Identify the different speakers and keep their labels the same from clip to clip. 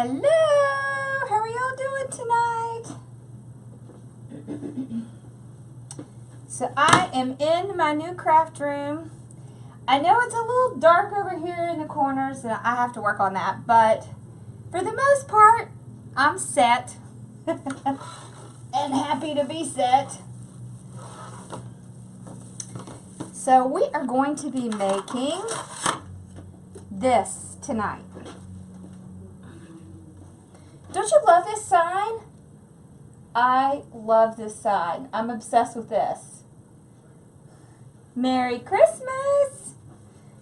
Speaker 1: Hello! How are y'all doing tonight? So I am in my new craft room. I know it's a little dark over here in the corners and I have to work on that, but for the most part, I'm set and happy to be set. So we are going to be making this tonight. Don't you love this sign? I love this sign. I'm obsessed with this. Merry Christmas!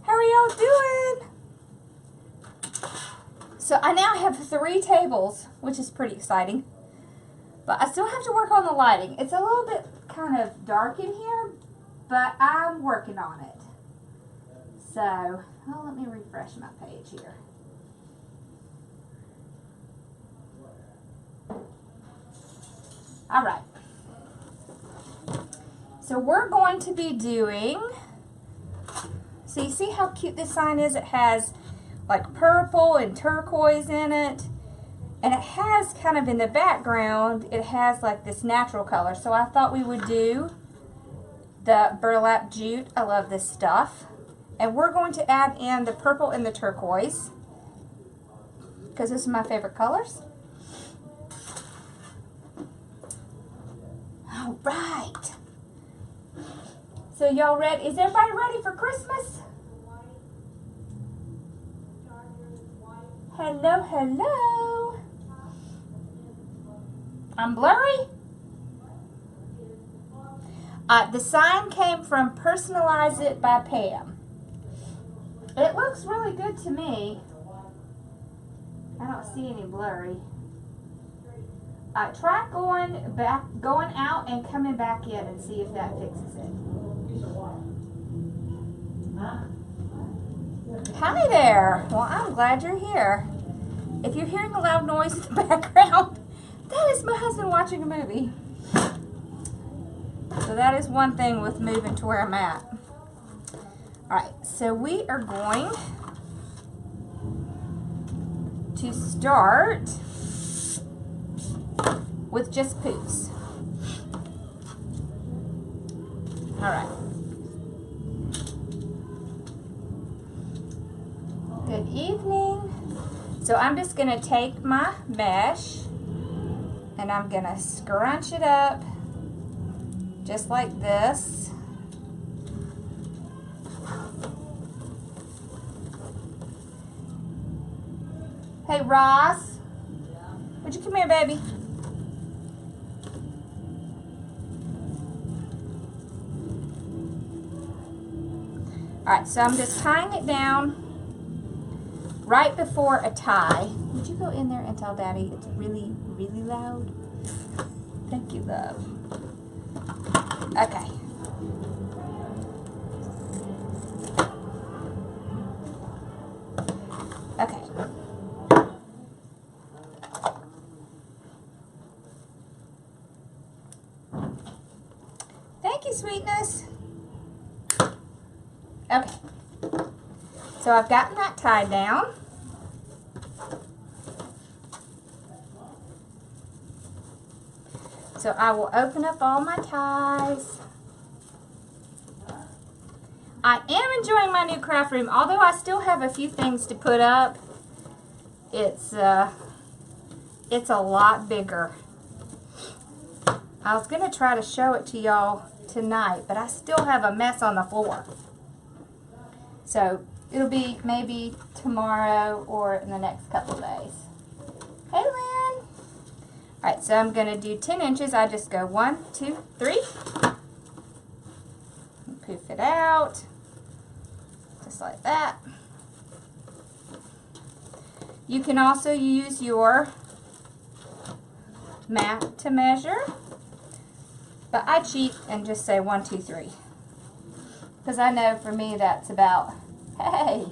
Speaker 1: How are y'all doing? So I now have 3 tables, which is pretty exciting. But I still have to work on the lighting. It's a little bit kind of dark in here, but I'm working on it. So, oh, let me refresh my page here. All right. So we're going to be doing, see how cute this sign is? It has like purple and turquoise in it. And it has kind of in the background, it has like this natural color. So I thought we would do the burlap jute. I love this stuff. And we're going to add in the purple and the turquoise because those are my favorite colors. All right. So y'all ready? Is everybody ready for Christmas? Hello, hello. I'm blurry. The sign came from Personalize It by Pam. It looks really good to me. I don't see any blurry. Try going out and coming back in and see if that fixes it. Hi there. Well, I'm glad you're here. If you're hearing a loud noise in the background, that is my husband watching a movie. So that is one thing with moving to where I'm at. Alright, so we are going to start with just Poofs. Alright. Good evening. So I'm just going to take my mesh and I'm going to scrunch it up just like this. Hey Ross, would you come here, baby? Alright, so I'm just tying it down right before a tie. Would you go in there and tell Daddy it's really, really loud? Thank you, love. Okay. Okay. Thank you, sweetness. Okay. So I've gotten that tied down. So I will open up all my ties. I am enjoying my new craft room, although I still have a few things to put up. It's a lot bigger. I was going to try to show it to y'all tonight, but I still have a mess on the floor. So it'll be maybe tomorrow or in the next couple of days. Hey, Lynn. Alright, so I'm going to do 10 inches. I just go 1, 2, 3. Poof it out. Just like that. You can also use your mat to measure. But I cheat and just say 1, 2, 3. Because I know for me that's about, hey,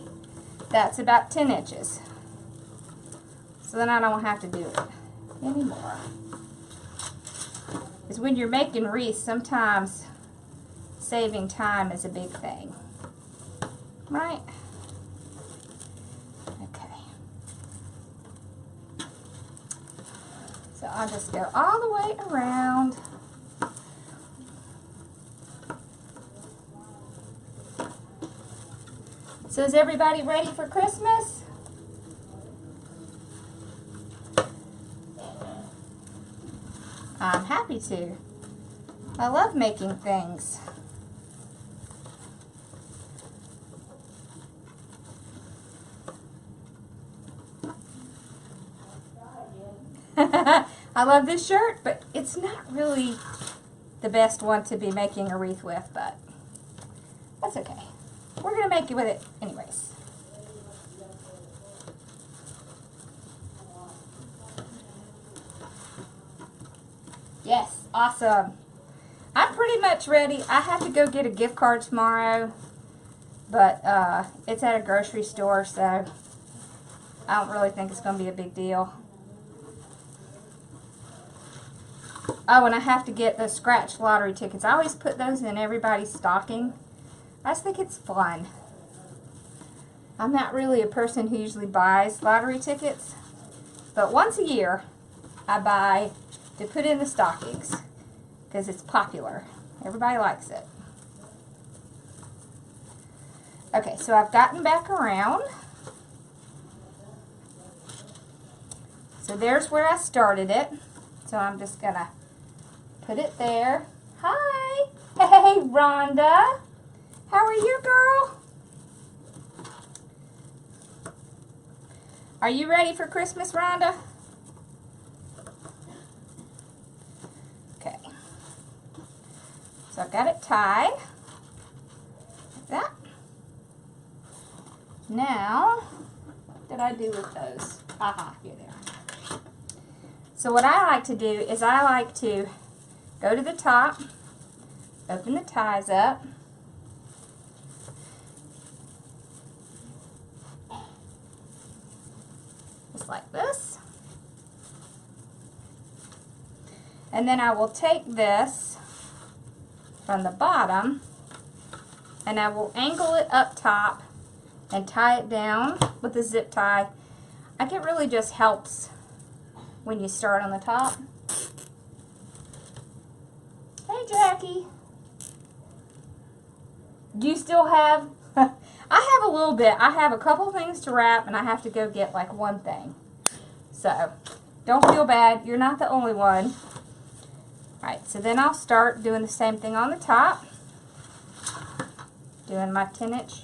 Speaker 1: that's about 10 inches. So then I don't have to do it anymore. Because when you're making wreaths, sometimes saving time is a big thing. Right? Okay. I'll just go all the way around. So is everybody ready for Christmas? I'm happy to. I love making things. I love this shirt, but it's not really the best one to be making a wreath with, but that's okay. We're going to make it with it anyways. Yes, awesome. I'm pretty much ready. I have to go get a gift card tomorrow, but it's at a grocery store, so I don't really think it's going to be a big deal. Oh, and I have to get the scratch lottery tickets. I always put those in everybody's stocking. I just think it's fun. I'm not really a person who usually buys lottery tickets, but once a year I buy to put in the stockings because it's popular. Everybody likes it. Okay, so I've gotten back around. So there's where I started it. So I'm just gonna put it there. Hi! Hey, Rhonda! How are you, girl? Are you ready for Christmas, Rhonda? Okay. So I've got it tied. Like that. Now, what did I do with those? Aha, here they are. So what I like to do is I like to go to the top, open the ties up, just like this. And then I will take this from the bottom and I will angle it up top and tie it down with a zip tie. I think it really just helps when you start on the top. Hey, Jackie. Do you still have... I have a little bit. I have a couple things to wrap, and I have to go get, like, one thing. So, don't feel bad. You're not the only one. Alright, so then I'll start doing the same thing on the top. Doing my 10-inch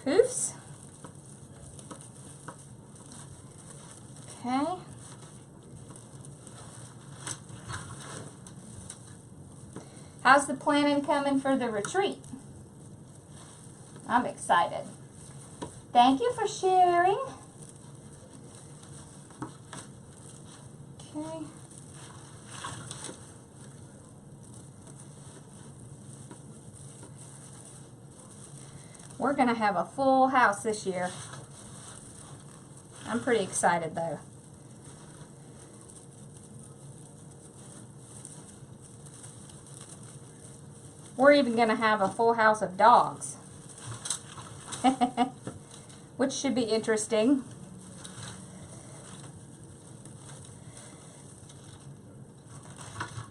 Speaker 1: poofs. Okay. How's the planning coming for the retreat? I'm excited. Thank you for sharing. Okay. We're going to have a full house this year. I'm pretty excited though. We're even going to have a full house of dogs. Which should be interesting.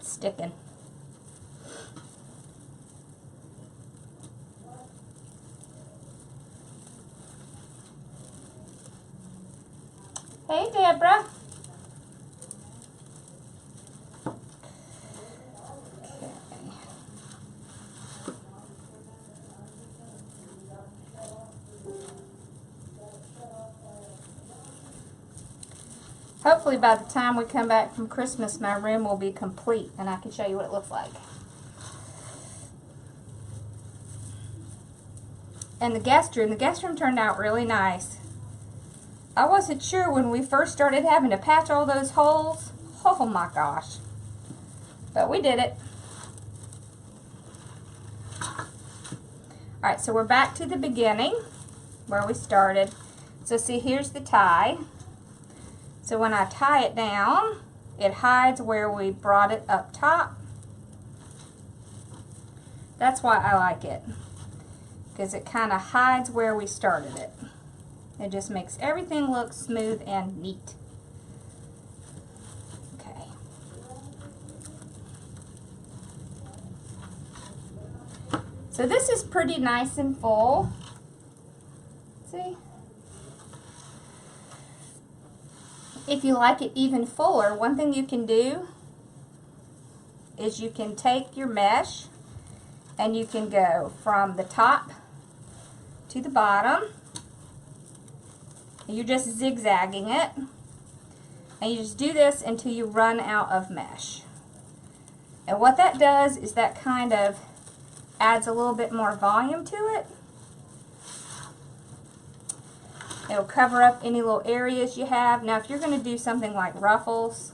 Speaker 1: Sticking. Hey, Deborah. Hopefully by the time we come back from Christmas, my room will be complete and I can show you what it looks like. And the guest room turned out really nice. I wasn't sure when we first started having to patch all those holes. Oh my gosh. But we did it. Alright, so we're back to the beginning where we started. So see, here's the tie. So when I tie it down, it hides where we brought it up top. That's why I like it, because it kind of hides where we started it. It just makes everything look smooth and neat. Okay. So this is pretty nice and full. See? If you like it even fuller, one thing you can do is you can take your mesh and you can go from the top to the bottom. You're just zigzagging it. And you just do this until you run out of mesh. And what that does is that kind of adds a little bit more volume to it. It'll cover up any little areas you have. Now, if you're going to do something like ruffles,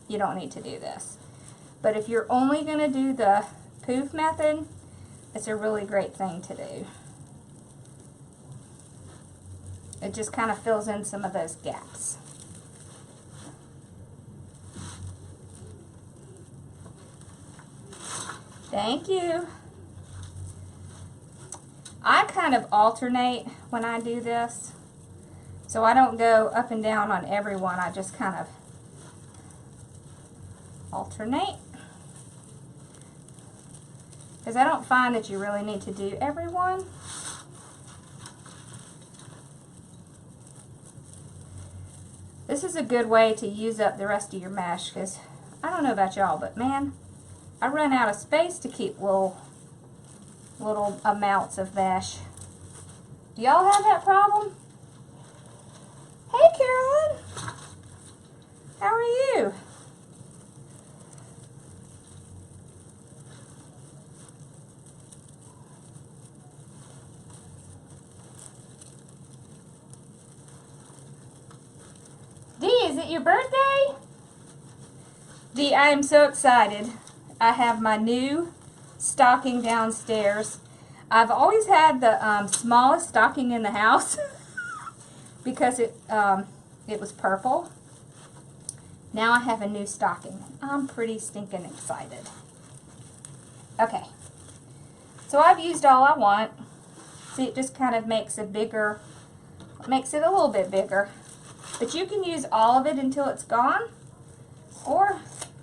Speaker 1: you don't need to do this. But if you're only going to do the poof method, it's a really great thing to do. It just kind of fills in some of those gaps. Thank you. I kind of alternate when I do this. So I don't go up and down on every one. I just kind of alternate. Because I don't find that you really need to do every one. This is a good way to use up the rest of your mesh, because I don't know about y'all, but man, I run out of space to keep little amounts of mesh. Do y'all have that problem? Hey, Carolyn. How are you? Dee, is it your birthday? Dee, I am so excited. I have my new stocking downstairs. I've always had the smallest stocking in the house because it was purple. Now I have a new stocking. I'm pretty stinking excited. Okay, so I've used all I want. See, it just kind of makes it bigger, makes it a little bit bigger. But you can use all of it until it's gone, or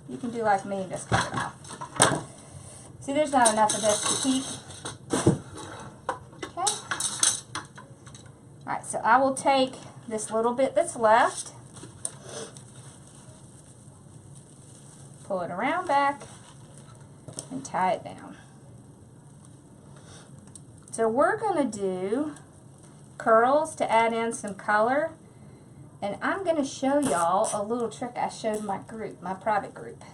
Speaker 1: you can do like me and just cut it off. See, there's not enough of this to keep. Okay. Alright, so I will take this little bit that's left, pull it around back, and tie it down. So we're going to do curls to add in some color. And I'm going to show y'all a little trick I showed my group, my private group.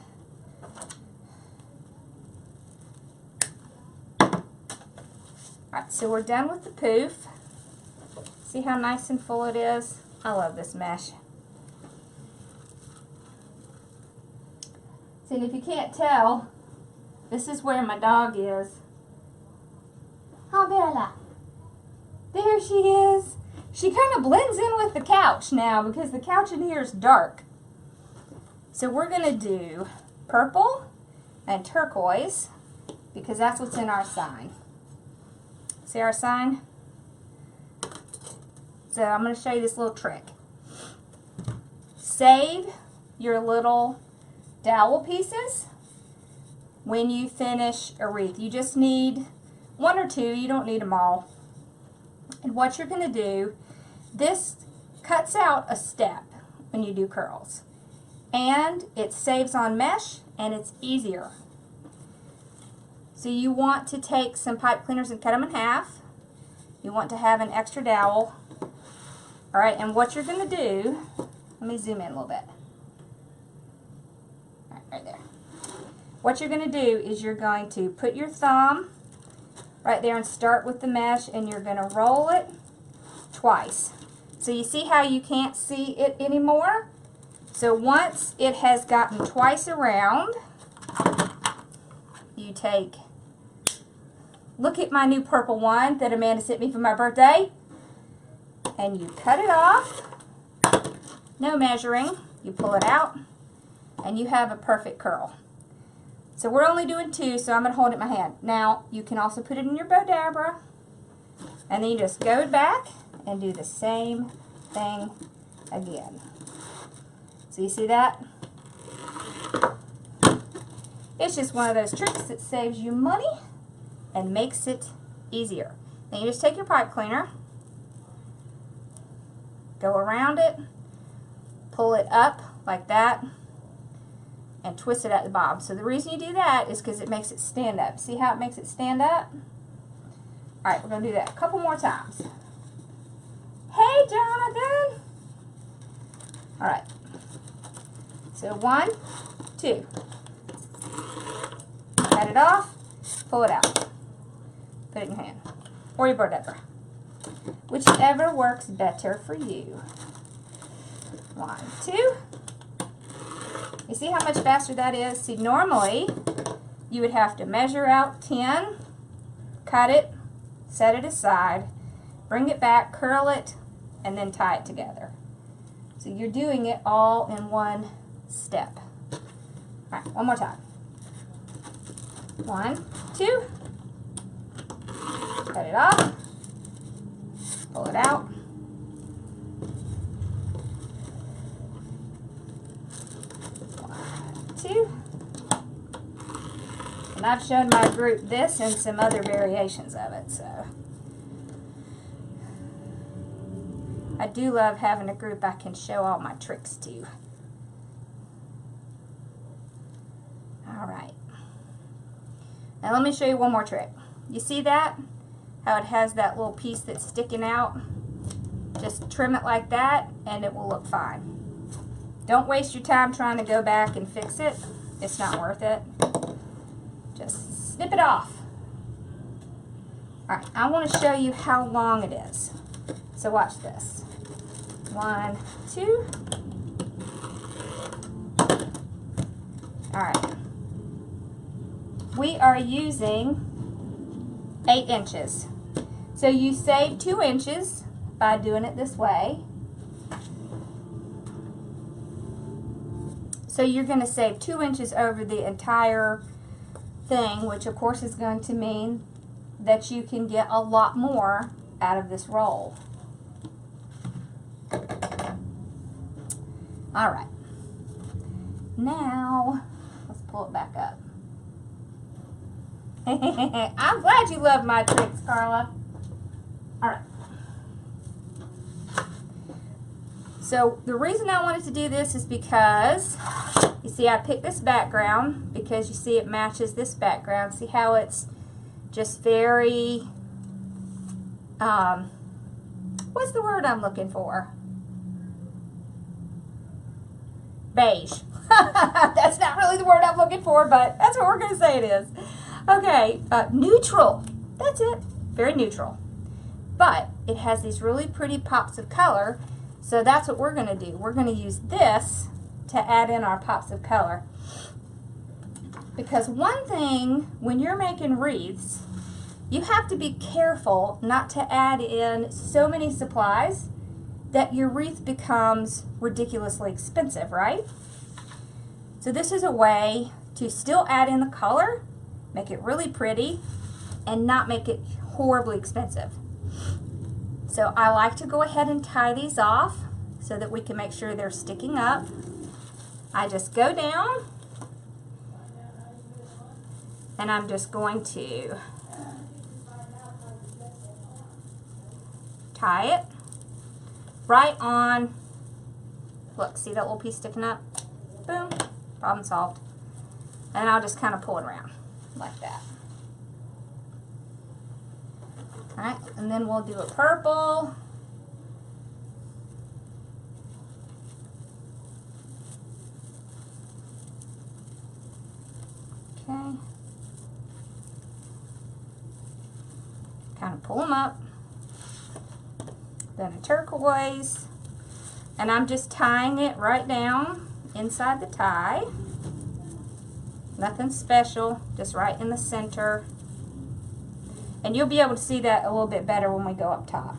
Speaker 1: Alright, so we're done with the poof. See how nice and full it is? I love this mesh. See, and if you can't tell, this is where my dog is. Oh, Burlap. There she is. She kind of blends in with the couch now because the couch in here is dark. So we're going to do purple and turquoise because that's what's in our sign. See our sign? So I'm going to show you this little trick. Save your little dowel pieces when you finish a wreath. You just need one or two. You don't need them all. And what you're going to do, this cuts out a step when you do curls. And it saves on mesh and it's easier. So you want to take some pipe cleaners and cut them in half. You want to have an extra dowel. Alright, and what you're going to do, let me zoom in a little bit. Alright, right there. What you're going to do is you're going to put your thumb right there and start with the mesh, and you're going to roll it twice. So you see how you can't see it anymore? So once it has gotten twice around, you take, look at my new purple one that Amanda sent me for my birthday, and you cut it off, no measuring, you pull it out, and you have a perfect curl. So we're only doing two, so I'm going to hold it in my hand. Now, you can also put it in your Bodabra, and then you just go back and do the same thing again. So you see that? It's just one of those tricks that saves you money and makes it easier. Then you just take your pipe cleaner, go around it, pull it up like that, and twist it at the bottom. So the reason you do that is because it makes it stand up. See how it makes it stand up? Alright, we're going to do that a couple more times. Hey, Jonathan! Alright. So 1, 2. Cut it off, pull it out. Put it in your hand. Or your bird pepper. Whichever works better for you. 1, 2. You see how much faster that is? See, normally you would have to measure out 10, cut it, set it aside, bring it back, curl it, and then tie it together. So you're doing it all in one step. All right, one more time. 1, 2. Cut it off. Pull it out. 1, 2. And I've shown my group this and some other variations of it, so. I do love having a group I can show all my tricks to. Alright. Now let me show you one more trick. You see that? How it has that little piece that's sticking out? Just trim it like that and it will look fine. Don't waste your time trying to go back and fix it. It's not worth it. Just snip it off. Alright, I want to show you how long it is. So watch this. 1, 2. Alright. We are using 8 inches. So you save 2 inches by doing it this way. So you're going to save 2 inches over the entire thing, which of course is going to mean that you can get a lot more out of this roll. Alright. Now, let's pull it back up. I'm glad you love my tricks, Carla. Alright. So the reason I wanted to do this is because, you see I picked this background because you see it matches this background. See how it's just very, what's the word I'm looking for? Beige. That's not really the word I'm looking for, but that's what we're going to say it is. Okay, neutral. That's it. Very neutral. But it has these really pretty pops of color, so that's what we're going to do. We're going to use this to add in our pops of color. Because one thing, when you're making wreaths, you have to be careful not to add in so many supplies that your wreath becomes ridiculously expensive, right? So this is a way to still add in the color, make it really pretty, and not make it horribly expensive. So I like to go ahead and tie these off so that we can make sure they're sticking up. I just go down and I'm just going to tie it right on. Look, see that little piece sticking up? Boom, problem solved. And I'll just kind of pull it around like that. Alright, and then we'll do a purple. Okay. Kind of pull them up. Then a turquoise. And I'm just tying it right down inside the tie. Nothing special, just right in the center. And you'll be able to see that a little bit better when we go up top.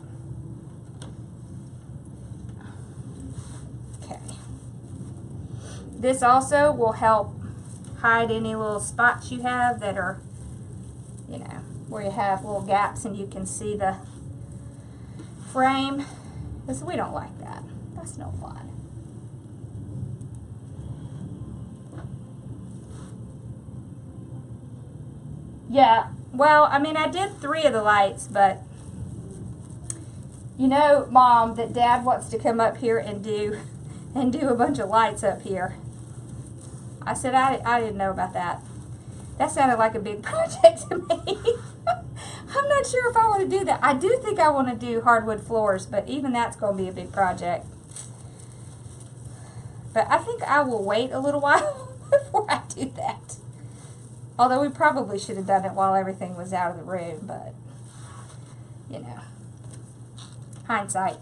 Speaker 1: Okay. This also will help hide any little spots you have that are, you know, where you have little gaps and you can see the frame, because we don't like that. That's no fun. Yeah, well, I mean, I did 3 of the lights, but you know, Mom, that Dad wants to come up here and do a bunch of lights up here. I said I didn't know about that. That sounded like a big project to me. I'm not sure if I want to do that. I do think I want to do hardwood floors, but even that's going to be a big project. But I think I will wait a little while before I do that. Although we probably should have done it while everything was out of the room, but, you know, hindsight.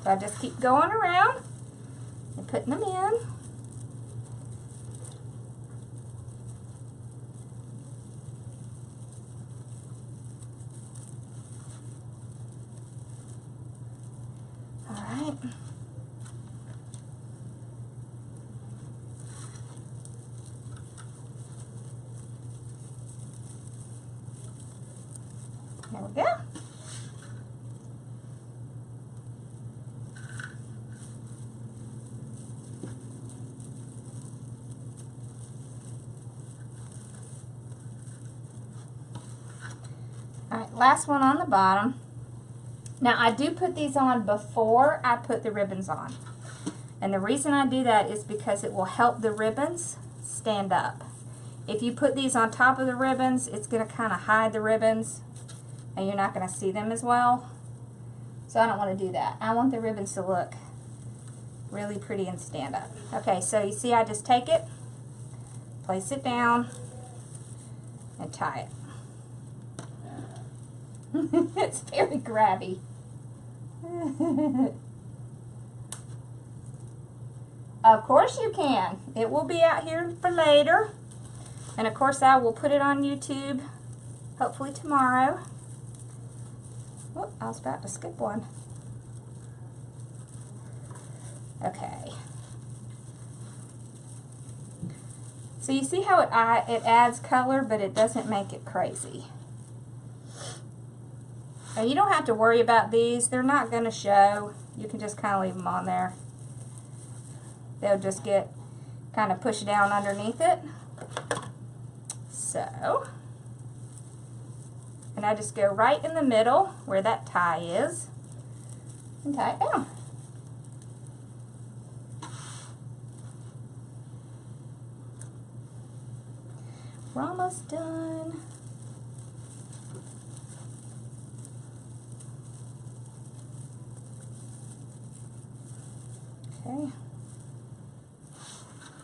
Speaker 1: So I just keep going around and putting them in. All right. There we go. All right, last one on the bottom. Now I do put these on before I put the ribbons on. And the reason I do that is because it will help the ribbons stand up. If you put these on top of the ribbons, it's going to kind of hide the ribbons and you're not going to see them as well. So I don't want to do that. I want the ribbons to look really pretty and stand up. Okay, so you see I just take it, place it down, and tie it. It's very grabby. Of course you can. It will be out here for later. And of course I will put it on YouTube hopefully tomorrow. Oh, I was about to skip one. Okay. So you see how it adds color, but it doesn't make it crazy. And you don't have to worry about these. They're not going to show. You can just kind of leave them on there. They'll just get kind of pushed down underneath it. So, and I just go right in the middle where that tie is and tie it down. We're almost done. Okay.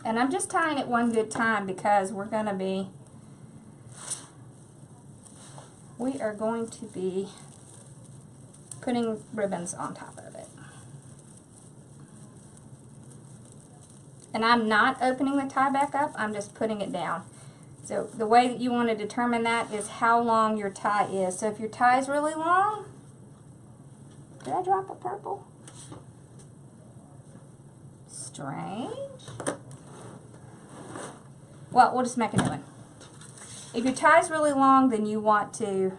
Speaker 1: And I'm just tying it one good time because we are going to be putting ribbons on top of it. And I'm not opening the tie back up, I'm just putting it down. So the way that you want to determine that is how long your tie is. So if your tie is really long, did I drop a purple? Strange. Well, we'll just make a new one. If your tie is really long, then you want to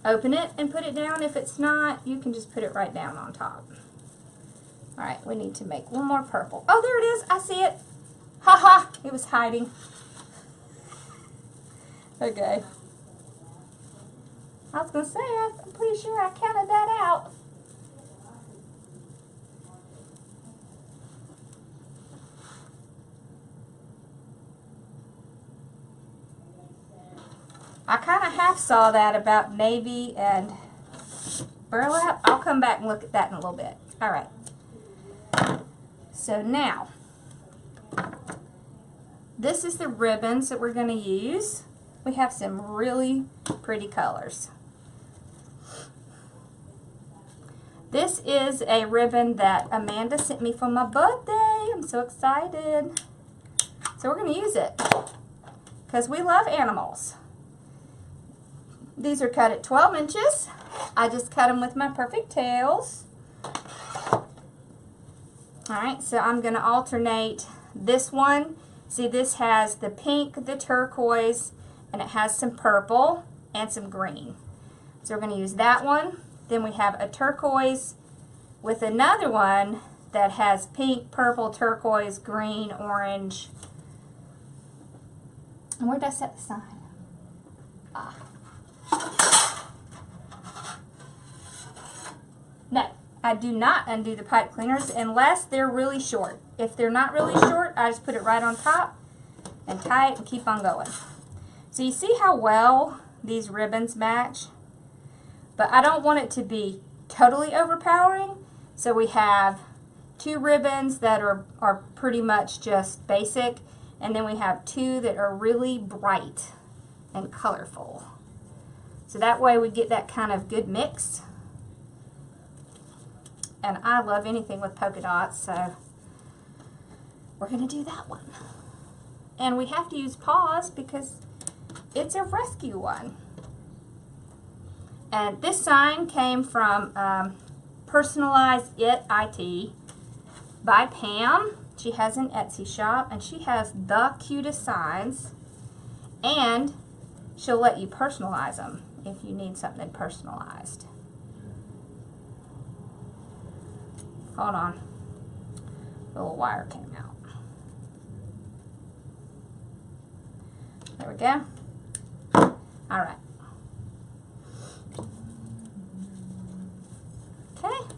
Speaker 1: open it and put it down. If it's not, you can just put it right down on top. All right, we need to make one more purple. Oh, there it is. I see it. Ha ha, it was hiding. Okay. I was going to say, I'm pretty sure I counted that out. I kind of half saw that about navy and burlap. I'll come back and look at that in a little bit. All right. So now, this is the ribbons that we're going to use. We have some really pretty colors. This is a ribbon that Amanda sent me for my birthday. I'm so excited. So we're going to use it because we love animals. These are cut at 12 inches. I just cut them with my Perfect Tails. Alright, so I'm going to alternate this one. See, this has the pink, the turquoise, and it has some purple and some green. So we're going to use that one. Then we have a turquoise with another one that has pink, purple, turquoise, green, orange. And where did I set the sign? Ah. No, I do not undo the pipe cleaners unless they're really short. If they're not really short, I just put it right on top and tie it and keep on going. So you see how well these ribbons match? But I don't want it to be totally overpowering. So we have 2 ribbons that are pretty much just basic, and then we have 2 that are really bright and colorful. So that way we get that kind of good mix. And I love anything with polka dots, so we're going to do that one. And we have to use paws because it's a rescue one. And this sign came from Personalize It IT by Pam. She has an Etsy shop, and she has the cutest signs. And she'll let you personalize them if you need something personalized. Hold on. The little wire came out. There we go. All right. Okay.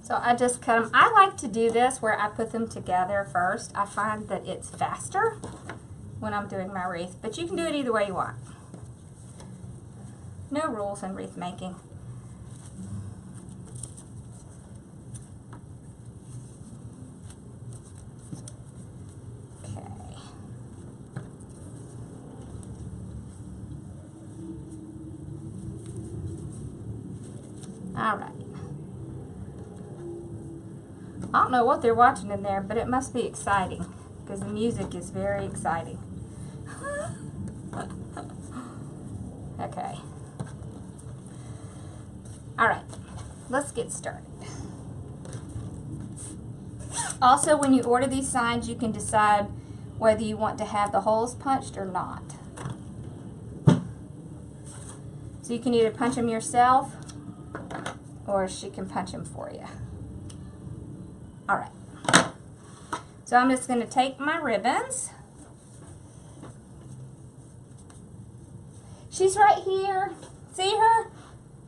Speaker 1: So I just cut them. I like to do this where I put them together first. I find that it's faster when I'm doing my wreath, but you can do it either way you want. No rules in wreath making. Alright. I don't know what they're watching in there, but it must be exciting because the music is very exciting. Okay. Alright, let's get started. Also, when you order these signs, you can decide whether you want to have the holes punched or not. So you can either punch them yourself, or she can punch them for you. Alright. So I'm just going to take my ribbons. She's right here. See her?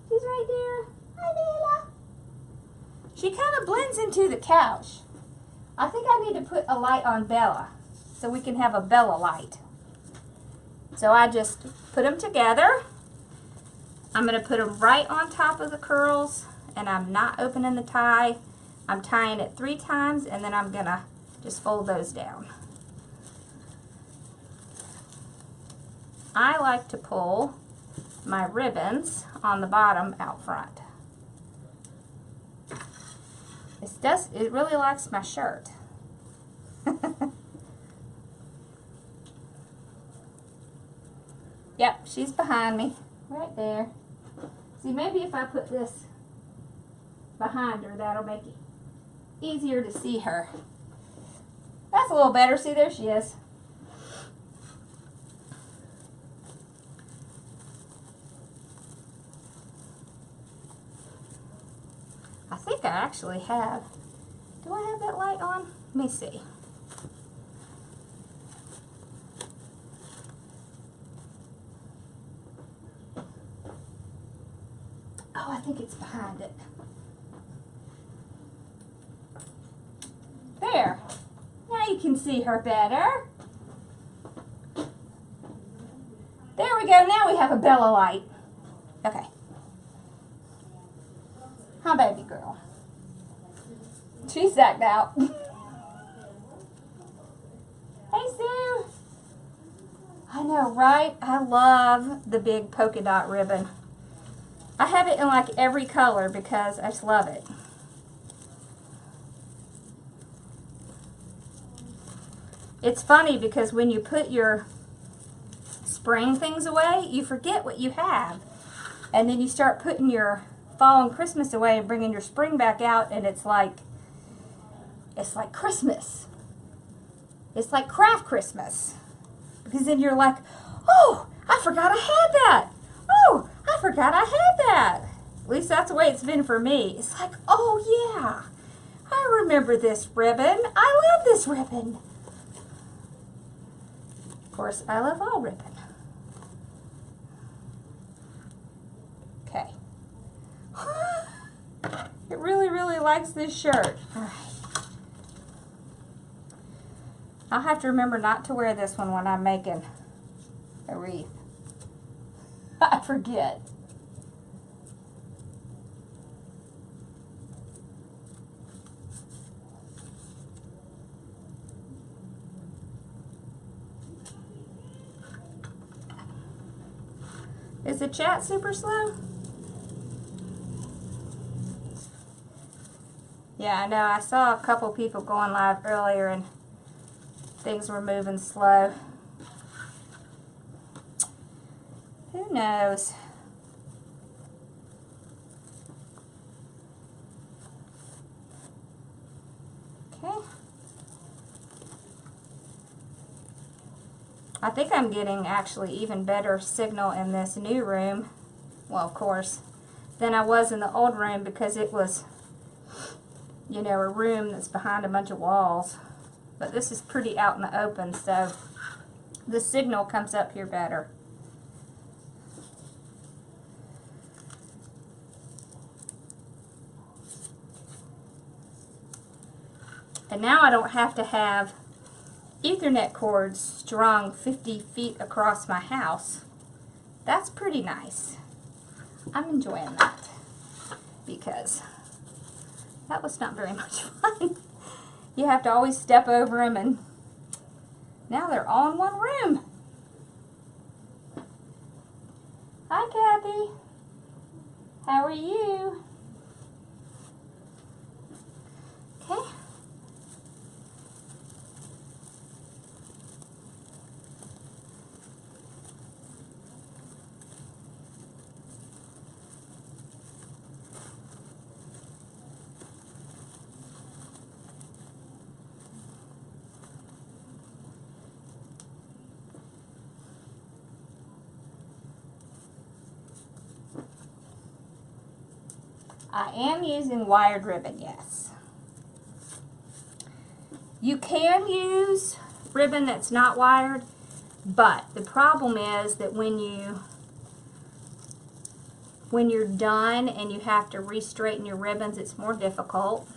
Speaker 1: She's right there. Hi, Bella. She kind of blends into the couch. I think I need to put a light on Bella so we can have a Bella light. So I just put them together. I'm going to put them right on top of the curls, and I'm not opening the tie. I'm tying it 3 times, and then I'm going to just fold those down. I like to pull my ribbons on the bottom out front. It really likes my shirt. Yep, she's behind me, right there. See, maybe if I put this behind her, that'll make it easier to see her. That's a little better. See, there she is. I think I actually have. Do I have that light on? Let me see. Oh, I think it's behind it. There. Now you can see her better. There we go. Now we have a Bella light. Okay. Hi, baby girl. She's zagged out. Hey, Sue. I know, right? I love the big polka dot ribbon. I have it in like every color because I just love it. It's funny because when you put your spring things away, you forget what you have. And then you start putting your fall and Christmas away and bringing your spring back out, and it's like Christmas. It's like craft Christmas. Because then you're like, Oh, I forgot I had that. Oh, I forgot I had that. At least that's the way it's been for me. It's like, oh yeah, I remember this ribbon. I love this ribbon. Of course, I love all ribbon. Okay. It really, really likes this shirt. All right. I'll have to remember not to wear this one when I'm making a wreath. I forget. Is the chat super slow? Yeah, I know. I saw a couple people going live earlier and things were moving slow. Who knows? Okay. I think I'm getting actually even better signal in this new room. Well, of course, than I was in the old room because it was, you know, a room that's behind a bunch of walls. But this is pretty out in the open, so the signal comes up here better. And now I don't have to have Ethernet cords strung 50 feet across my house. That's pretty nice. I'm enjoying that because that was not very much fun. You have to always step over them, and now they're all in one room. Hi, Kathy. How are you? Okay. I am using wired ribbon, yes. You can use ribbon that's not wired, but the problem is that when you're done and you have to re-straighten your ribbons, it's more difficult.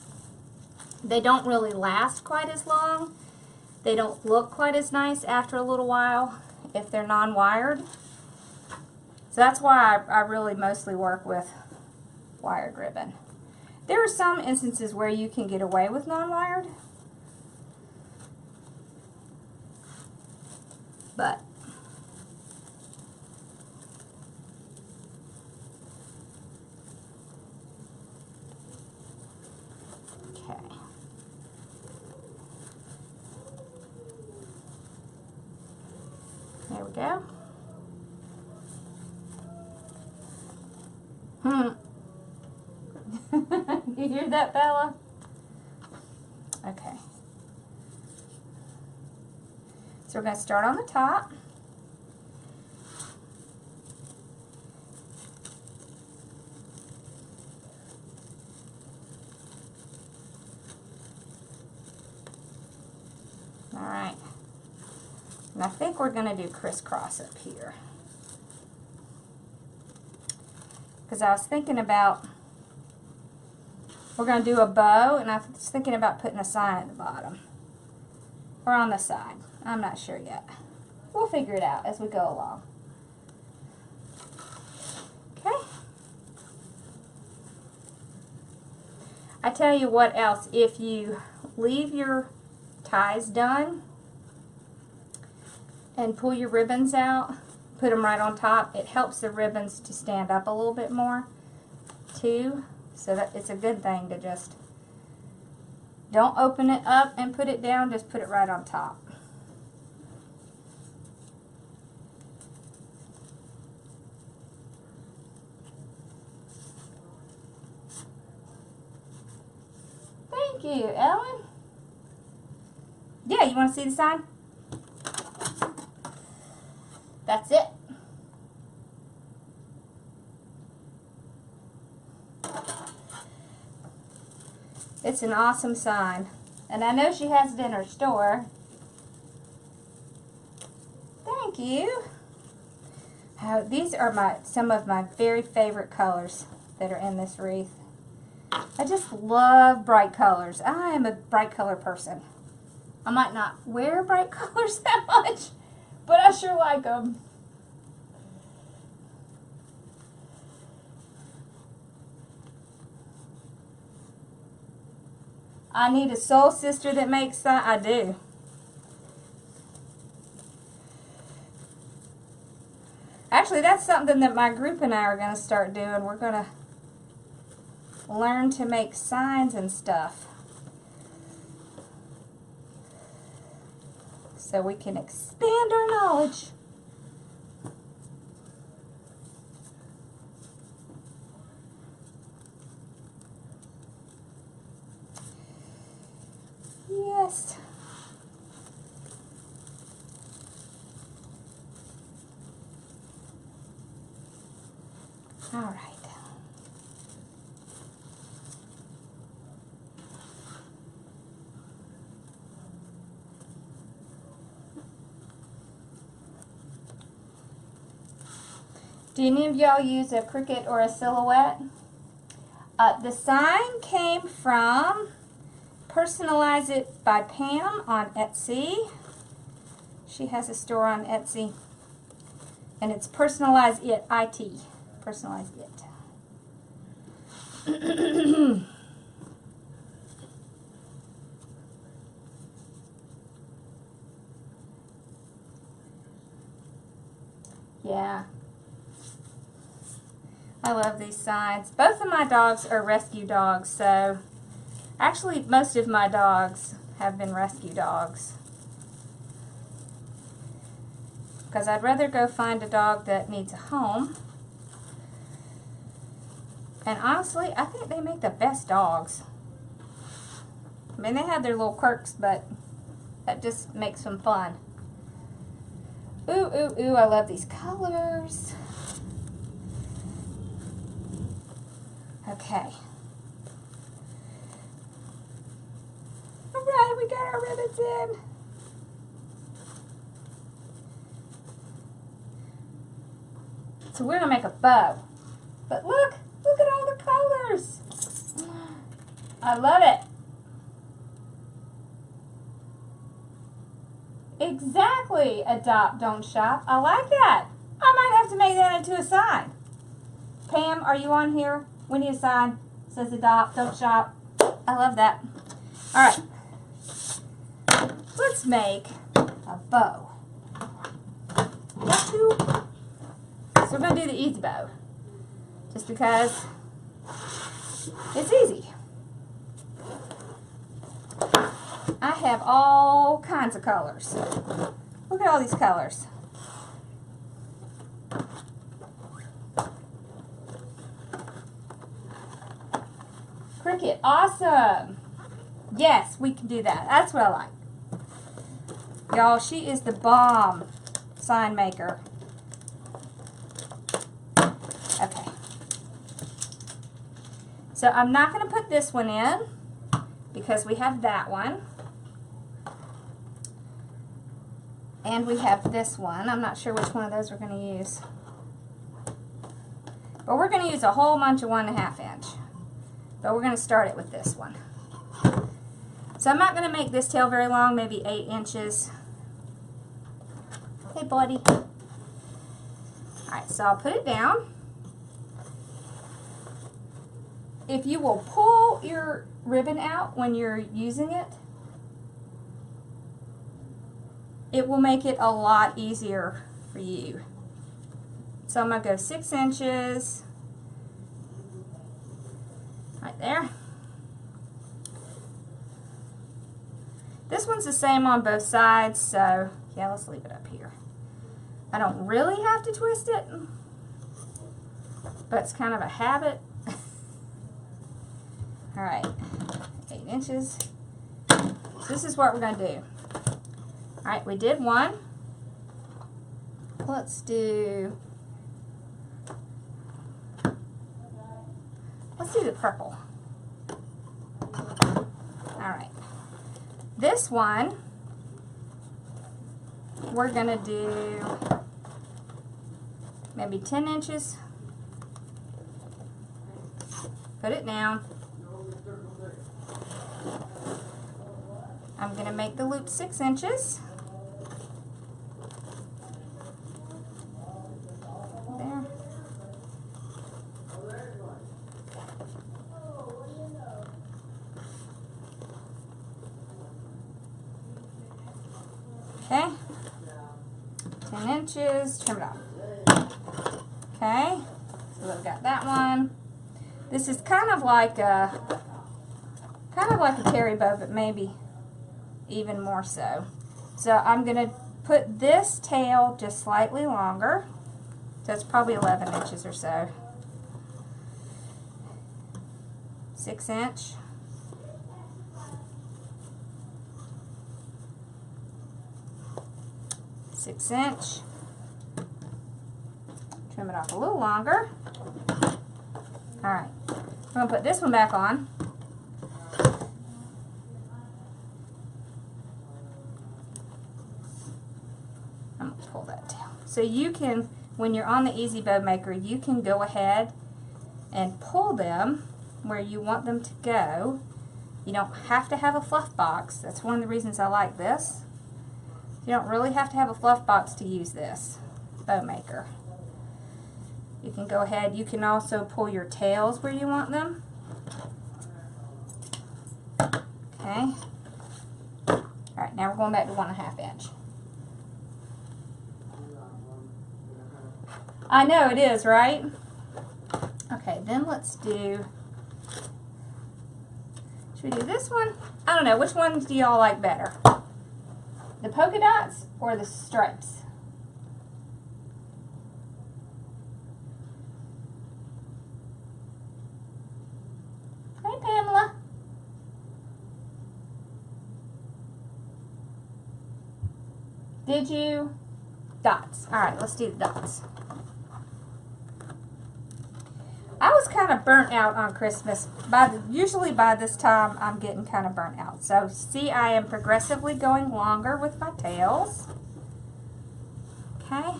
Speaker 1: They don't really last quite as long. They don't look quite as nice after a little while if they're non-wired. So that's why I really mostly work with wired ribbon. There are some instances where you can get away with non-wired, but okay. There we go. You hear that, Bella? Okay. So we're going to start on the top. All right. And I think we're going to do crisscross up here. Because I was thinking about, we're going to do a bow, and I was thinking about putting a sign at the bottom. Or on the side. I'm not sure yet. We'll figure it out as we go along. Okay. I tell you what else, if you leave your ties done and pull your ribbons out, put them right on top, it helps the ribbons to stand up a little bit more too. So that it's a good thing to just don't open it up and put it down, just put it right on top. Thank you, Ellen. Yeah, you want to see the sign? That's it. It's an awesome sign. And I know she has it in her store. Thank you. These are some of my very favorite colors that are in this wreath. I just love bright colors. I am a bright color person. I might not wear bright colors that much, but I sure like them. I need a soul sister that makes that. I do. Actually, that's something that my group and I are going to start doing. We're going to learn to make signs and stuff, so we can expand our knowledge. Yes. All right. Do any of y'all use a Cricut or a Silhouette? The sign came from Personalize It by Pam on Etsy. She has a store on Etsy. And it's Personalize It, I-T. Personalize It. Yeah. I love these signs. Both of my dogs are rescue dogs, so actually most of my dogs have been rescue dogs. Because I'd rather go find a dog that needs a home. And honestly, I think they make the best dogs. I mean, they have their little quirks, but that just makes them fun. Ooh, ooh, ooh, I love these colors. Okay. All right, we got our ribbons in. So we're gonna make a bow. But look at all the colors. I love it. Exactly, adopt, don't shop. I like that. I might have to make that into a sign. Pam, are you on here? We need a sign. It says adopt, don't shop. I love that. All right. Let's make a bow. Got to. So we're going to do the easy bow. Just because it's easy. I have all kinds of colors. Look at all these colors. Cricut, awesome. Yes, we can do that. That's what I like. Y'all, she is the bomb sign maker. Okay. So I'm not going to put this one in because we have that one. And we have this one. I'm not sure which one of those we're going to use. But we're going to use a whole bunch of 1.5 inch. But we're going to start it with this one. So I'm not going to make this tail very long, maybe 8 inches. Hey, buddy. Alright, so I'll put it down. If you will pull your ribbon out when you're using it, it will make it a lot easier for you. So I'm going to go 6 inches. Right there. This one's the same on both sides, so yeah, let's leave it up here. I don't really have to twist it, but it's kind of a habit. All right, 8 inches. So this is what we're going to do. All right, we did one. Look let's do the purple. Alright. This one, we're going to do maybe 10 inches. Put it down. I'm going to make the loop 6 inches. There. Okay. 10 inches, trim it off. Okay. So we've got that one. This is kind of like a terry bow, but maybe even more so. So I'm going to put this tail just slightly longer. So it's probably 11 inches or so. 6 inch. Six-inch. Trim it off a little longer. Alright. I'm going to put this one back on. I'm going to pull that down. So you can, when you're on the Easy Bow Maker, you can go ahead and pull them where you want them to go. You don't have to have a fluff box. That's one of the reasons I like this. You don't really have to have a fluff box to use this bow maker. You can go ahead, you can also pull your tails where you want them. Okay. Alright, now we're going back to 1.5 inch. I know it is, right? Okay, then let's do, should we do this one? I don't know, which ones do y'all like better? The polka dots or the stripes? Hey, Pamela. Did you? Dots. All right, let's do the dots. I was kind of burnt out on Christmas. Usually by this time, I'm getting kind of burnt out. So, see, I am progressively going longer with my tails. Okay.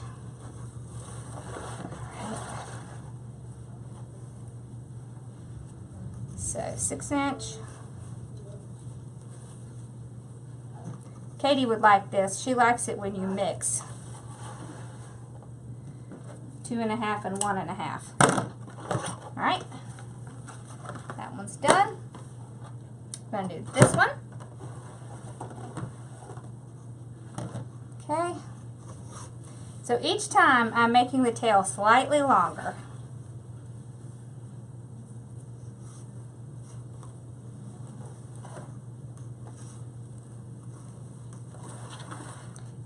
Speaker 1: So, 6 inch. Katie would like this. She likes it when you mix 2.5 and 1.5. Alright, that one's done. I'm going to do this one. Okay. So each time I'm making the tail slightly longer.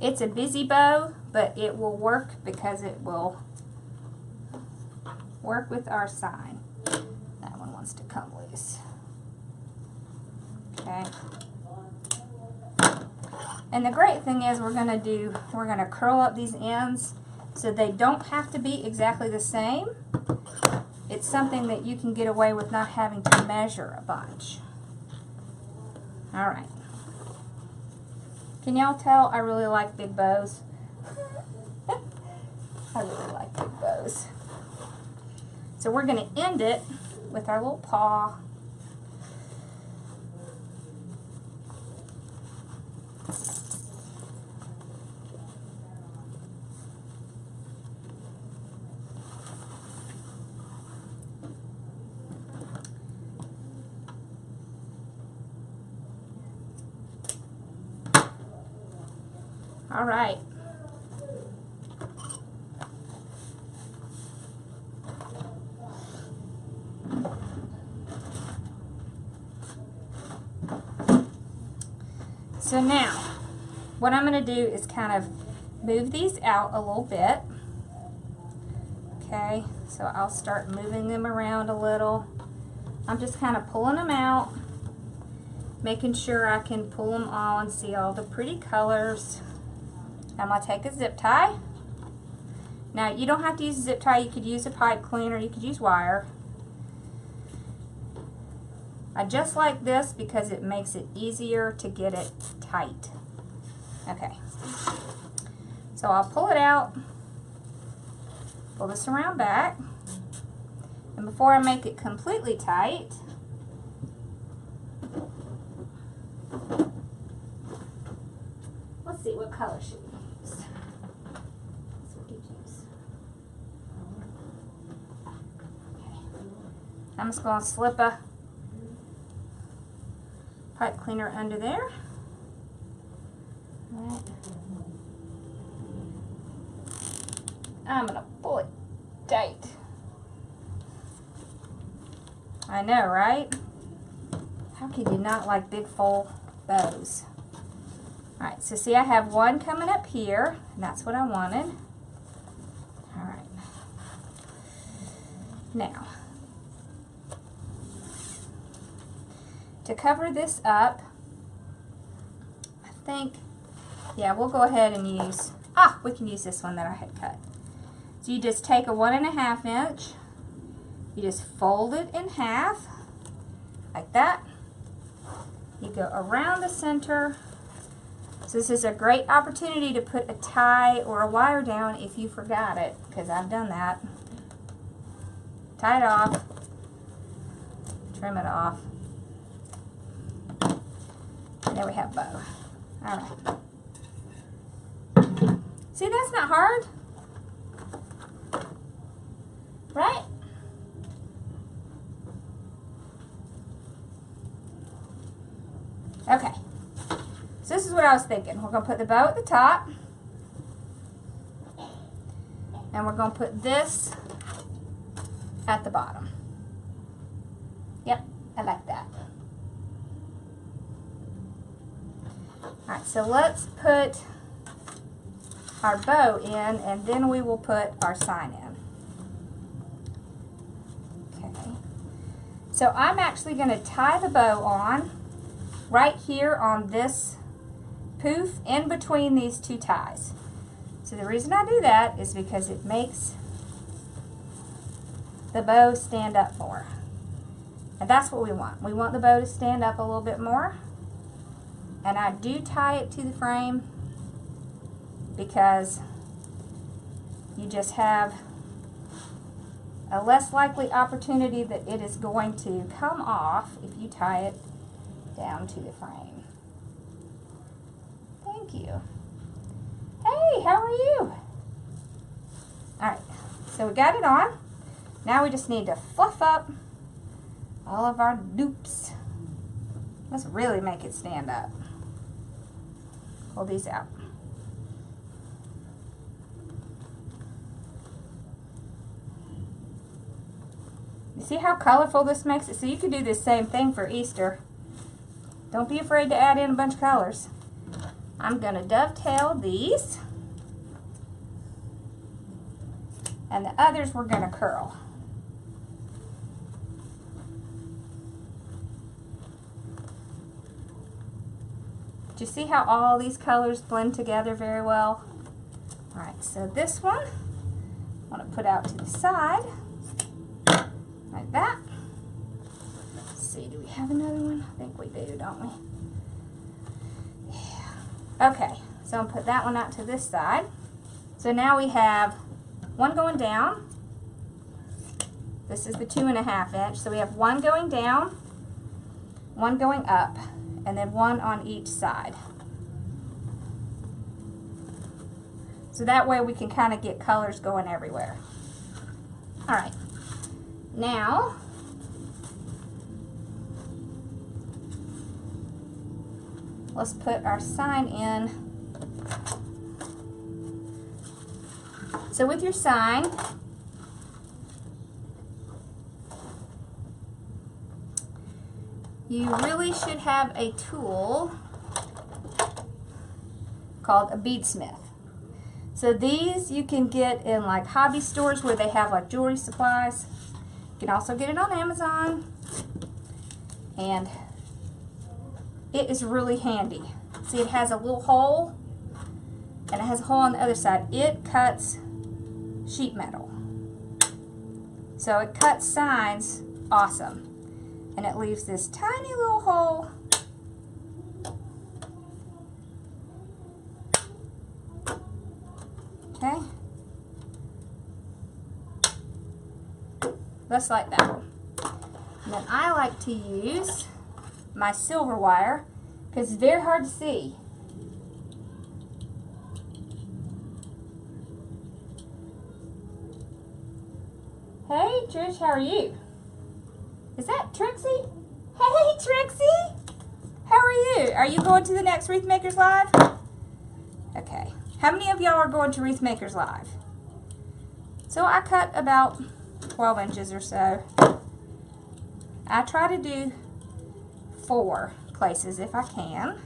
Speaker 1: It's a busy bow, but it will work because it will work with our sign. That one wants to come loose. Okay. And the great thing is we're going to curl up these ends so they don't have to be exactly the same. It's something that you can get away with not having to measure a bunch. All right. Can y'all tell I really like big bows? I really like big bows. So we're going to end it with our little paw. All right. So now, what I'm going to do is kind of move these out a little bit. Okay, so I'll start moving them around a little. I'm just kind of pulling them out, making sure I can pull them all and see all the pretty colors. I'm going to take a zip tie. Now, you don't have to use a zip tie. You could use a pipe cleaner. You could use wire. I just like this because it makes it easier to get it tight. Okay. So I'll pull it out, pull this around back, and before I make it completely tight, let's see, what color should we use? What did you use? Okay. I'm just going to slip a pipe cleaner under there. All right. I'm going to pull it tight. I know, right? How could you not like big full bows? Alright, so see I have one coming up here, and that's what I wanted. Alright. Now, to cover this up, I think, yeah, we'll go ahead and use, we can use this one that I had cut. So you just take a 1.5 inch, you just fold it in half, like that. You go around the center. So this is a great opportunity to put a tie or a wire down if you forgot it, because I've done that. Tie it off, trim it off. And there we have bow. All right. See, that's not hard, right? Okay. So this is what I was thinking. We're going to put the bow at the top. And we're going to put this at the bottom. Yep, I like that. Alright, so let's put our bow in, and then we will put our sign in. Okay. So I'm actually going to tie the bow on right here on this poof in between these two ties. So the reason I do that is because it makes the bow stand up more. And that's what we want. We want the bow to stand up a little bit more. And I do tie it to the frame because you just have a less likely opportunity that it is going to come off if you tie it down to the frame. Thank you. Hey, how are you? Alright, so we got it on. Now we just need to fluff up all of our loops. Let's really make it stand up. Pull these out. You see how colorful this makes it? So you could do the same thing for Easter. Don't be afraid to add in a bunch of colors. I'm going to dovetail these. And the others we're going to curl. Do you see how all these colors blend together very well? Alright, so this one I want to put out to the side. Like that. Let's see, do we have another one? I think we do, don't we? Yeah. Okay, so I'll put that one out to this side. So now we have one going down. This is the 2.5 inch. So we have one going down, one going up, and then one on each side. So that way we can kind of get colors going everywhere. All right. Now, let's put our sign in. So with your sign, you really should have a tool called a beadsmith. So these you can get in like hobby stores where they have like jewelry supplies. You can also get it on Amazon, and it is really handy. See, it has a little hole, and it has a hole on the other side. It cuts sheet metal. So it cuts signs awesome. And it leaves this tiny little hole. Okay. Just like that. And then I like to use my silver wire because it's very hard to see. Hey Trish, how are you? Is that Trixie? Hey Trixie! How are you? Are you going to the next Wreath Makers Live? Okay. How many of y'all are going to Wreath Makers Live? So I cut about 12 inches or so. I try to do 4 places if I can.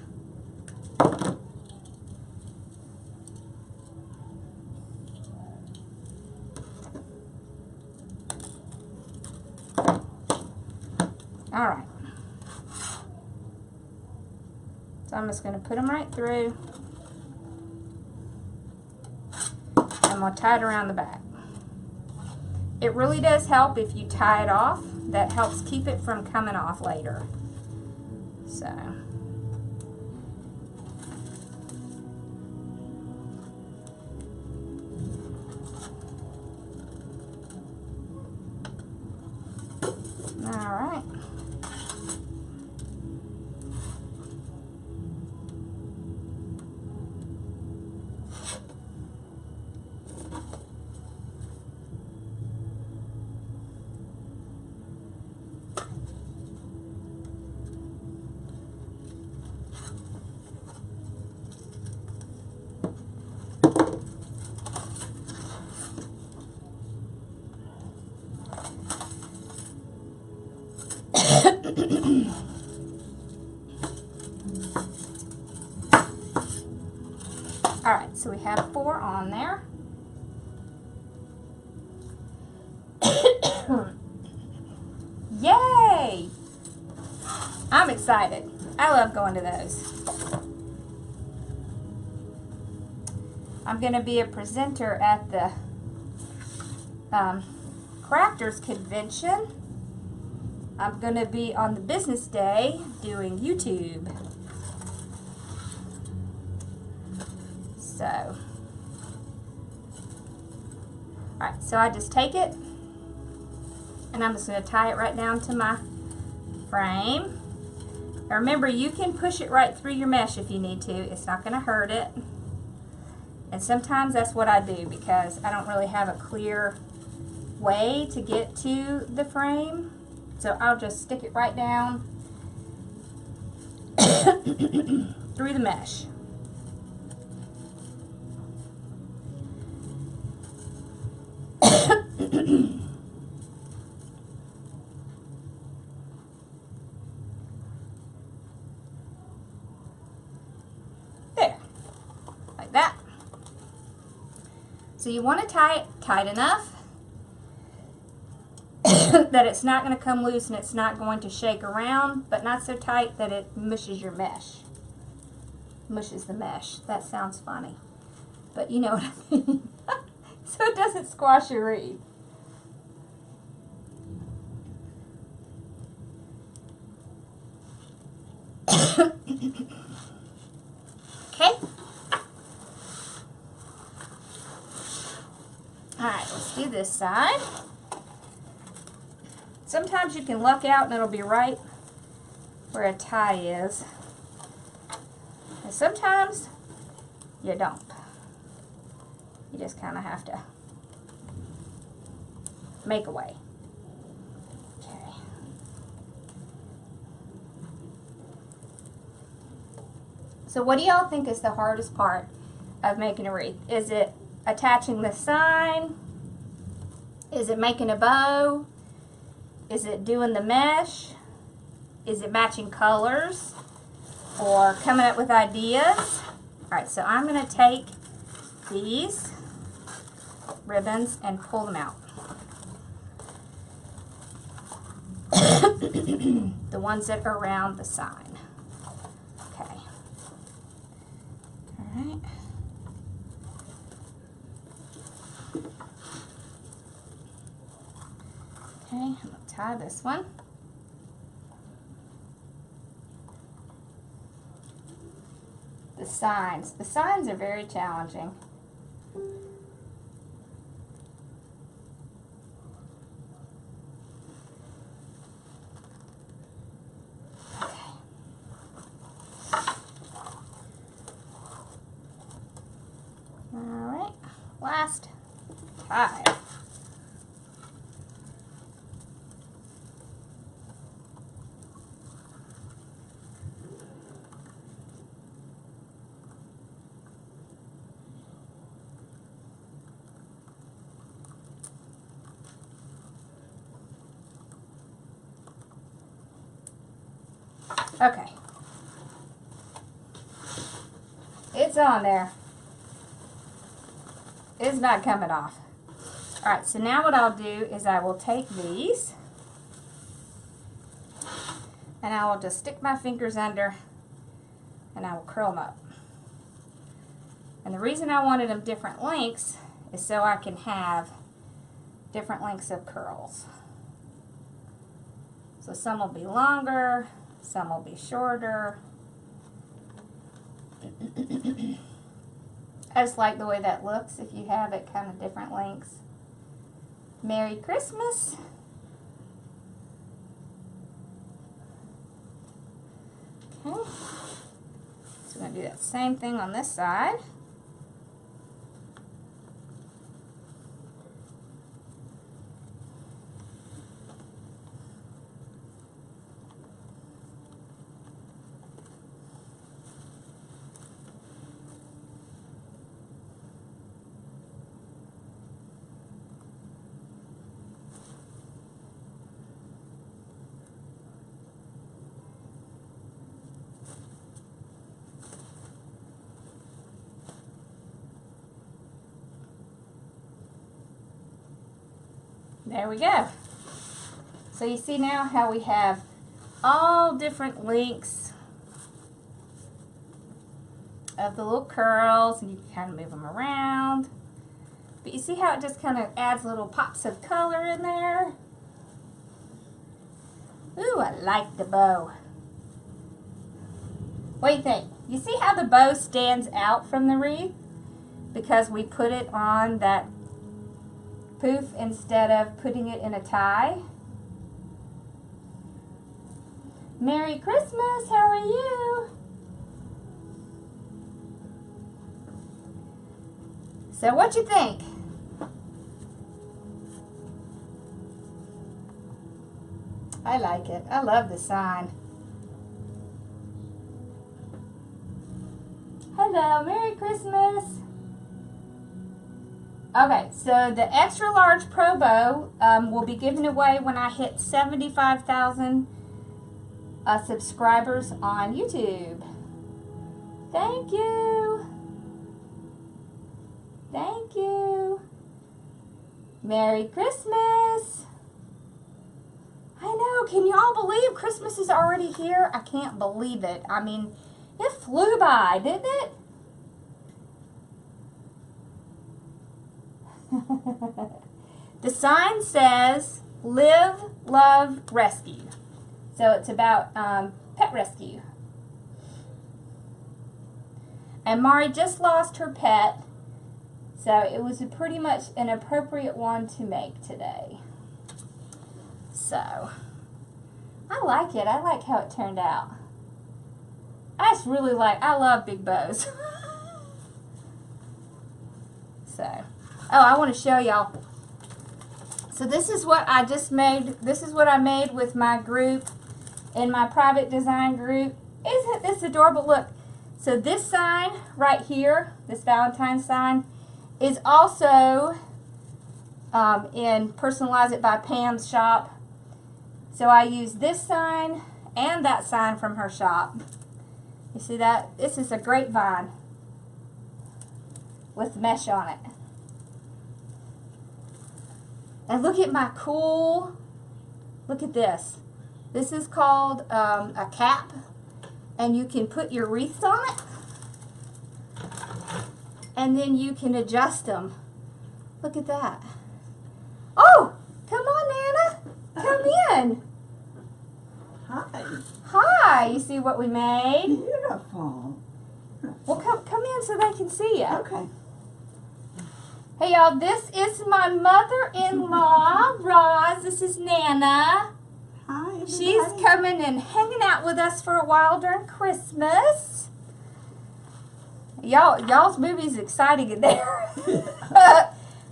Speaker 1: All right. So I'm just going to put them right through. I'm going to tie it around the back. It really does help if you tie it off. That helps keep it from coming off later. So. All right. Alright, so we have 4 on there. Yay! I'm excited. I love going to those. I'm going to be a presenter at the Crafters Convention. I'm going to be on the business day doing YouTube. So, alright, so I just take it and I'm just going to tie it right down to my frame. Now remember, you can push it right through your mesh if you need to. It's not going to hurt it. And sometimes that's what I do because I don't really have a clear way to get to the frame. So I'll just stick it right down through the mesh. There, like that. So you want to tie it tight enough that it's not going to come loose and it's not going to shake around, but not so tight that it mushes your mesh. Mushes the mesh. That sounds funny, but you know what I mean. So it doesn't squash your wreath. Okay. Alright, let's do this side. Sometimes you can luck out and it'll be right where a tie is. And sometimes you don't. You just kind of have to make a way. Okay. So what do y'all think is the hardest part of making a wreath? Is it attaching the sign? Is it making a bow? Is it doing the mesh? Is it matching colors? Or coming up with ideas? Alright, so I'm going to take these ribbons and pull them out. The ones that are around the sign. Okay. Alright. I'm gonna tie this one. The signs. The signs are very challenging. Alright, last tie. Okay. It's on there. It's not coming off. Alright, so now what I'll do is I will take these and I will just stick my fingers under and I will curl them up. And the reason I wanted them different lengths is so I can have different lengths of curls. So some will be longer, some will be shorter. I just like the way that looks if you have it kind of different lengths. Merry Christmas. Okay. So we're going to do that same thing on this side. There we go. So you see now how we have all different lengths of the little curls, and you can kind of move them around. But you see how it just kind of adds little pops of color in there? Ooh, I like the bow. What do you think? You see how the bow stands out from the wreath? Because we put it on that poof instead of putting it in a tie. Merry Christmas, how are you? So what you think? I like it. I love the sign. Hello, Merry Christmas. Okay, so the extra large Pro Bow will be given away when I hit 75,000 subscribers on YouTube. Thank you. Thank you. Merry Christmas. I know, can you all believe Christmas is already here? I can't believe it. I mean, it flew by, didn't it? The sign says, Live, Love, Rescue. So it's about pet rescue. And Mari just lost her pet, so it was pretty much an appropriate one to make today. So, I like it. I like how it turned out. I just really I love big bows. So, oh, I want to show y'all. So this is what I just made. This is what I made with my group in my private design group. Isn't this adorable? Look. So this sign right here, this Valentine's sign, is also in Personalize It by Pam's shop. So I use this sign and that sign from her shop. You see that? This is a grapevine with mesh on it. And look at my cool, look at this. This is called a cap, and you can put your wreaths on it, and then you can adjust them. Look at that. Oh, come on, come in.
Speaker 2: Hi.
Speaker 1: Hi. You see what we made?
Speaker 2: Beautiful.
Speaker 1: Well, come in so they can see you.
Speaker 2: Okay.
Speaker 1: Hey, y'all. This is my mother-in-law, Roz. This is Nana.
Speaker 2: Hi, everybody.
Speaker 1: She's coming and hanging out with us for a while during Christmas. Y'all's movie's exciting in there.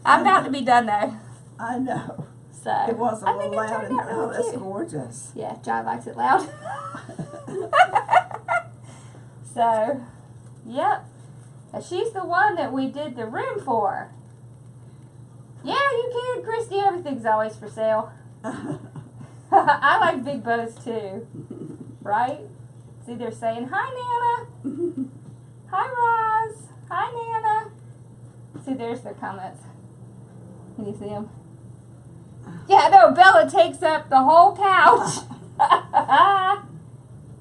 Speaker 1: I'm about to be done though.
Speaker 2: I know.
Speaker 1: So
Speaker 2: It was a
Speaker 1: I
Speaker 2: little
Speaker 1: think it
Speaker 2: loud.
Speaker 1: turned out
Speaker 2: Oh,
Speaker 1: really
Speaker 2: that's
Speaker 1: cute.
Speaker 2: gorgeous.
Speaker 1: Yeah, John likes it loud. So, yep. She's the one that we did the room for. Yeah, you can, Christy. Everything's always for sale. I like big bows too. Right? See, they're saying, hi, Nana. Hi, Roz. Hi, Nana. See, there's their comments. Can you see them? Yeah, no, Bella takes up the whole couch.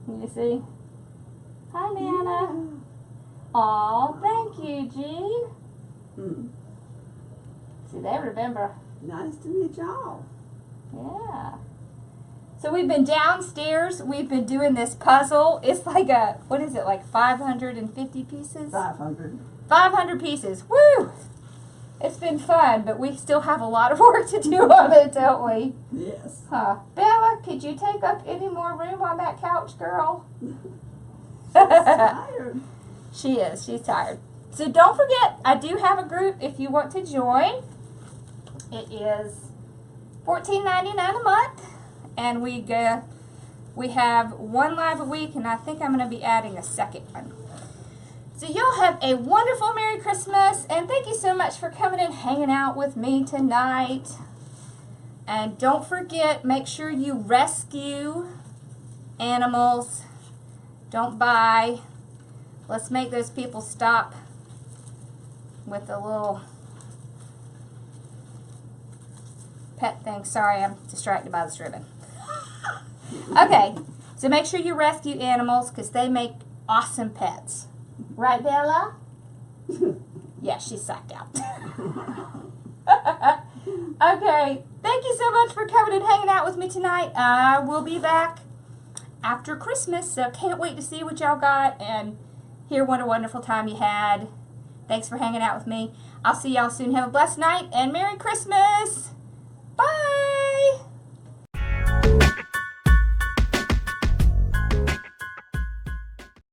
Speaker 1: Can you see? Hi, Nana. Aw, thank you, Jean. See, they remember.
Speaker 2: Nice to meet y'all.
Speaker 1: Yeah. So we've been downstairs. We've been doing this puzzle. It's like a, what is it, like 550 pieces?
Speaker 2: 500.
Speaker 1: 500 pieces. Woo! It's been fun, but we still have a lot of work to do on it, don't we?
Speaker 2: Yes.
Speaker 1: Huh. Bella, could you take up any more room on that couch, girl?
Speaker 2: Tired.
Speaker 1: She is. She's tired. So don't forget, I do have a group if you want to join. It is $14.99 a month, and we have one live a week, and I think I'm going to be adding a second one. So y'all have a wonderful Merry Christmas, and thank you so much for coming and hanging out with me tonight. And don't forget, make sure you rescue animals. Don't buy. Let's make those people stop with the little pet thing. Sorry, I'm distracted by this ribbon. Okay, so make sure you rescue animals because they make awesome pets. Right, Bella? Yeah, she's psyched out. Okay, thank you so much for coming and hanging out with me tonight. I will be back after Christmas, so can't wait to see what y'all got and hear what a wonderful time you had. Thanks for hanging out with me. I'll see y'all soon. Have a blessed night and Merry Christmas. Bye.